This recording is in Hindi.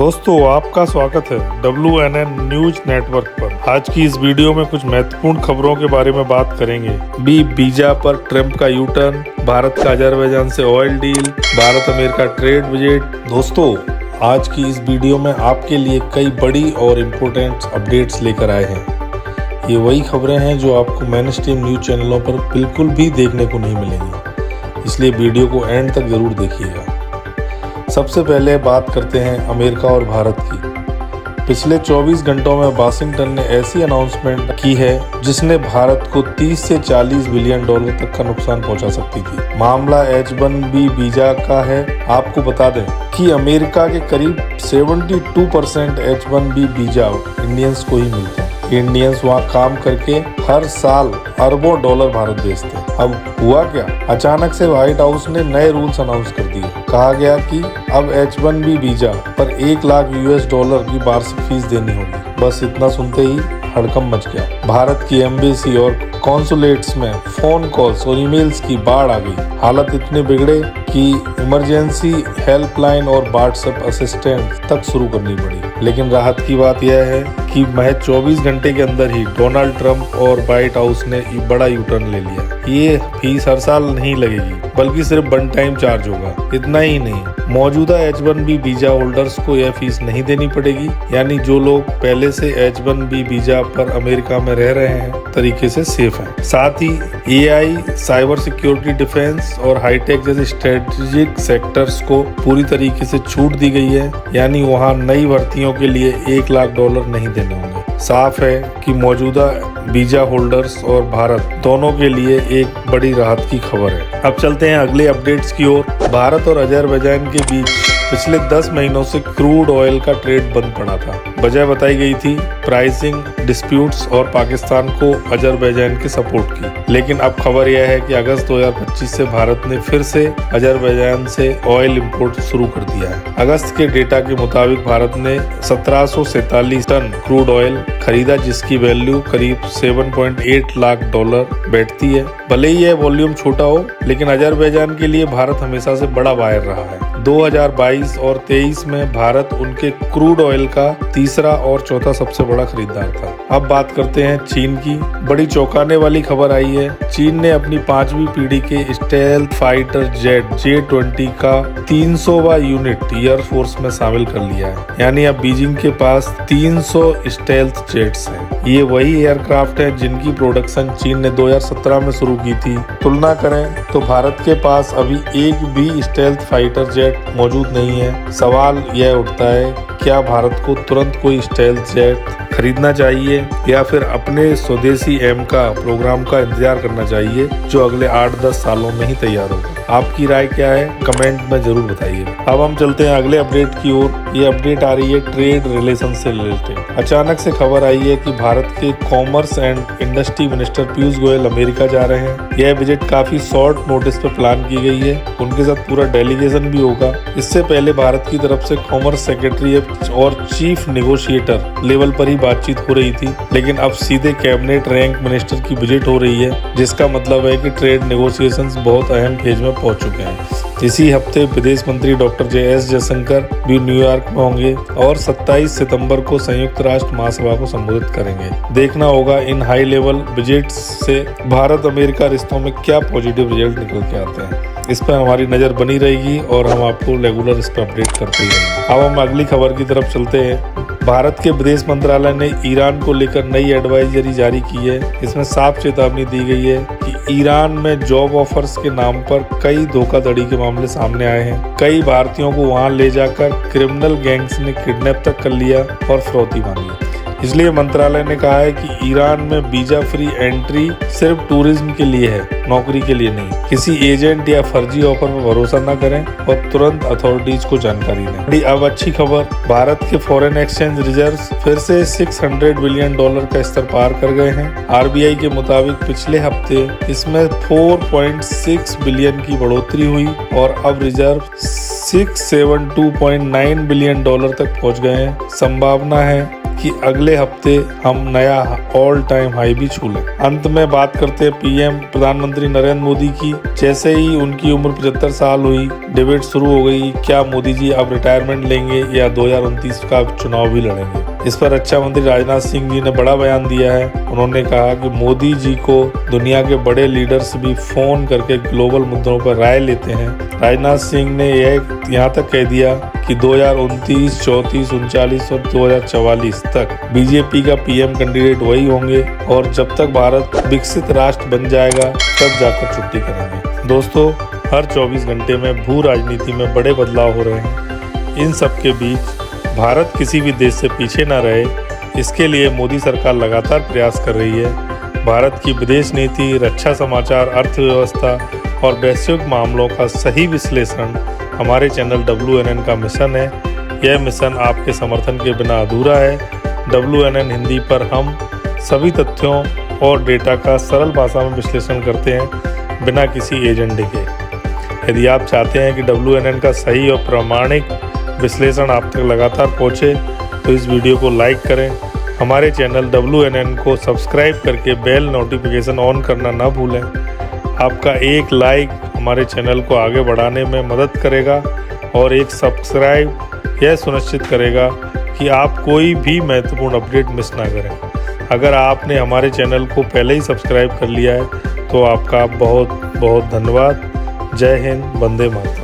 दोस्तों, आपका स्वागत है WNN न्यूज नेटवर्क पर। आज की इस वीडियो में कुछ महत्वपूर्ण खबरों के बारे में बात करेंगे। वीजा पर ट्रंप का यू टर्न, भारत का अजरबैजान से oil deal, Bharat America trade visit. दोस्तों, आज की इस वीडियो में आपके लिए कई बड़ी और इम्पोर्टेंट अपडेट्स लेकर आए हैं। ये वही खबरें हैं जो आपको मेन स्ट्रीम न्यूज चैनलों पर बिल्कुल भी देखने को नहीं मिलेंगी, इसलिए वीडियो को एंड तक जरूर देखिएगा। सबसे पहले बात करते हैं अमेरिका और भारत की। पिछले 24 घंटों में वाशिंगटन ने ऐसी अनाउंसमेंट की है जिसने भारत को 30 से 40 बिलियन डॉलर तक का नुकसान पहुंचा सकती थी। मामला H-1B वीजा का है। आपको बता दें कि अमेरिका के करीब 72% H-1B वीजा इंडियंस को ही मिलते हैं। इंडियंस वहाँ काम करके हर साल अरबों डॉलर भारत भेजते हैं। अब हुआ क्या, अचानक से व्हाइट हाउस ने नए रूल्स अनाउंस कर दिए। कहा गया कि अब H-1B वीजा पर 1 लाख $US की वार्षिक फीस देनी होगी। बस इतना सुनते ही हड़कंप मच गया। भारत की एम्बेसी और कॉन्सुलेट्स में फोन कॉल्स और ईमेल्स की बाढ़ आ गई। हालत इतने बिगड़े कि इमरजेंसी हेल्पलाइन और व्हाट्सएप असिस्टेंट तक शुरू करनी पड़ी। लेकिन राहत की बात यह है कि महज 24 घंटे के अंदर ही डोनाल्ड ट्रंप और व्हाइट हाउस ने बड़ा यू टर्न ले लिया। ये फीस हर साल नहीं लगेगी, बल्कि सिर्फ वन टाइम चार्ज होगा। इतना ही नहीं, मौजूदा H-1B वीजा होल्डर्स को यह फीस नहीं देनी पड़ेगी। यानी जो लोग पहले से H-1B वीजा पर अमेरिका में रह रहे हैं तरीके से सेफ हैं। साथ ही AI, साइबर सिक्योरिटी, डिफेंस और हाईटेक जैसे स्ट्रेटेजिक सेक्टर्स को पूरी तरीके से छूट दी गई है। यानी वहाँ नई भर्तियों के लिए $1 लाख नहीं देने होंगे। साफ है कि मौजूदा वीजा होल्डर्स और भारत दोनों के लिए एक बड़ी राहत की खबर है। अब चलते हैं अगले अपडेट्स की ओर। भारत और अजरबैजान के बीच पिछले 10 महीनों से क्रूड ऑयल का ट्रेड बंद पड़ा था। वजह बताई गई थी प्राइसिंग डिस्प्यूट्स और पाकिस्तान को अजरबैजान की सपोर्ट की। लेकिन अब खबर यह है कि अगस्त 2025 से भारत ने फिर से अजरबैजान से ऑयल इंपोर्ट शुरू कर दिया है। अगस्त के डेटा के मुताबिक भारत ने 1747 टन क्रूड ऑयल खरीदा, जिसकी वैल्यू करीब $7.8 लाख बैठती है। भले ही यह वॉल्यूम छोटा हो, लेकिन अजरबैजान के लिए भारत हमेशा से बड़ा बायर रहा है। 2022 और 23 में भारत उनके क्रूड ऑयल का तीसरा और चौथा सबसे बड़ा खरीदार था। अब बात करते हैं चीन की। बड़ी चौंकाने वाली खबर आई है। चीन ने अपनी 5वीं पीढ़ी के स्टेल्थ फाइटर जेट J-20 का 300वां यूनिट एयरफोर्स में शामिल कर लिया है। यानी अब बीजिंग के पास 300 स्टेल्थ जेट्स हैं। ये वही एयरक्राफ्ट हैं जिनकी प्रोडक्शन चीन ने 2017 में शुरू की थी। तुलना करें तो भारत के पास अभी एक भी स्टेल्थ फाइटर जेट मौजूद नहीं है। सवाल यह उठता है, क्या भारत को तुरंत कोई स्टेल्थ जेट खरीदना चाहिए या फिर अपने स्वदेशी एम का प्रोग्राम का इंतजार करना चाहिए, जो अगले 8-10 सालों में ही तैयार होगा। आपकी राय क्या है, कमेंट में जरूर बताइए। अब हम चलते हैं अगले अपडेट की ओर। ये अपडेट आ रही है ट्रेड रिलेशन से रिलेटेड। अचानक से खबर आई है कि भारत के commerce and industry minister Piyush Goyal America जा रहे हैं। यह विजिट काफी शॉर्ट नोटिस पर प्लान की गई है। उनके साथ पूरा डेलीगेशन भी होगा। इससे पहले भारत की तरफ से कॉमर्स सेक्रेटरी और चीफ नेगोशिएटर लेवल पर ही बातचीत हो रही थी, लेकिन अब सीधे कैबिनेट रैंक मिनिस्टर की विजिट हो रही है, जिसका मतलब है कि ट्रेड नेगोशिएशंस बहुत अहम फेज में पहुंच चुके हैं। इसी हफ्ते विदेश मंत्री डॉक्टर S जयशंकर भी न्यूयॉर्क में होंगे और 27 सितंबर को संयुक्त राष्ट्र महासभा को संबोधित करेंगे। देखना होगा इन हाई लेवल विजिट्स से भारत अमेरिका रिश्तों में क्या पॉजिटिव रिजल्ट निकल के आते हैं। इस पर हमारी नजर बनी रहेगी और हम आपको रेगुलर इस पर अपडेट करते रहेंगे। अब हम अगली खबर की तरफ चलते हैं। भारत के विदेश मंत्रालय ने ईरान को लेकर नई एडवाइजरी जारी की है। इसमें साफ चेतावनी दी गई है कि ईरान में जॉब ऑफर्स के नाम पर कई धोखाधड़ी के मामले सामने आए हैं। कई भारतीयों को वहां ले जाकर क्रिमिनल गैंग्स ने किडनैप तक कर लिया और फिरौती मांगी। इसलिए मंत्रालय ने कहा है कि ईरान में वीजा फ्री एंट्री सिर्फ टूरिज्म के लिए है, नौकरी के लिए नहीं। किसी एजेंट या फर्जी ऑफर पर भरोसा न करें और तुरंत अथॉरिटीज को जानकारी दें। अब अच्छी खबर, भारत के फॉरेन एक्सचेंज रिजर्व्स फिर से $600 बिलियन का स्तर पार कर गए हैं। RBI के मुताबिक पिछले हफ्ते इसमें 4.6 बिलियन की बढ़ोतरी हुई और अब रिजर्व $672.9 बिलियन तक पहुंच गए हैं। संभावना है कि अगले हफ्ते हम नया ऑल टाइम हाई भी छू लें। अंत में बात करते हैं पीएम प्रधानमंत्री नरेंद्र मोदी की। जैसे ही उनकी उम्र 75 साल हुई, डिबेट शुरू हो गई, क्या मोदी जी अब रिटायरमेंट लेंगे या 2029 का चुनाव भी लड़ेंगे। इस पर रक्षा मंत्री राजनाथ सिंह जी ने बड़ा बयान दिया है। उन्होंने कहा कि मोदी जी को दुनिया के बड़े लीडर्स भी फोन करके ग्लोबल मुद्दों पर राय लेते हैं। राजनाथ सिंह ने यहाँ तक कह दिया कि 2029, 34, 39 और 2044 तक बीजेपी का पीएम कैंडिडेट वही होंगे और जब तक भारत विकसित राष्ट्र बन जाएगा तब जाकर छुट्टी करेंगे। दोस्तों, हर 24 घंटे में भू राजनीति में बड़े बदलाव हो रहे हैं। इन सब के बीच भारत किसी भी देश से पीछे न रहे, इसके लिए मोदी सरकार लगातार प्रयास कर रही है। भारत की विदेश नीति, रक्षा समाचार, अर्थव्यवस्था और वैश्विक मामलों का सही विश्लेषण हमारे चैनल WNN का मिशन है। यह मिशन आपके समर्थन के बिना अधूरा है। WNN हिंदी पर हम सभी तथ्यों और डेटा का सरल भाषा में विश्लेषण करते हैं, बिना किसी एजेंडे के। यदि आप चाहते हैं कि WNN का सही और प्रामाणिक विश्लेषण आप तक लगातार पहुँचे, तो इस वीडियो को लाइक करें। हमारे चैनल WNN को सब्सक्राइब करके बेल नोटिफिकेशन ऑन करना ना भूलें। आपका एक लाइक हमारे चैनल को आगे बढ़ाने में मदद करेगा और एक सब्सक्राइब यह सुनिश्चित करेगा कि आप कोई भी महत्वपूर्ण अपडेट मिस ना करें। अगर आपने हमारे चैनल को पहले ही सब्सक्राइब कर लिया है तो आपका बहुत बहुत धन्यवाद। जय हिंद, वंदे मातरम।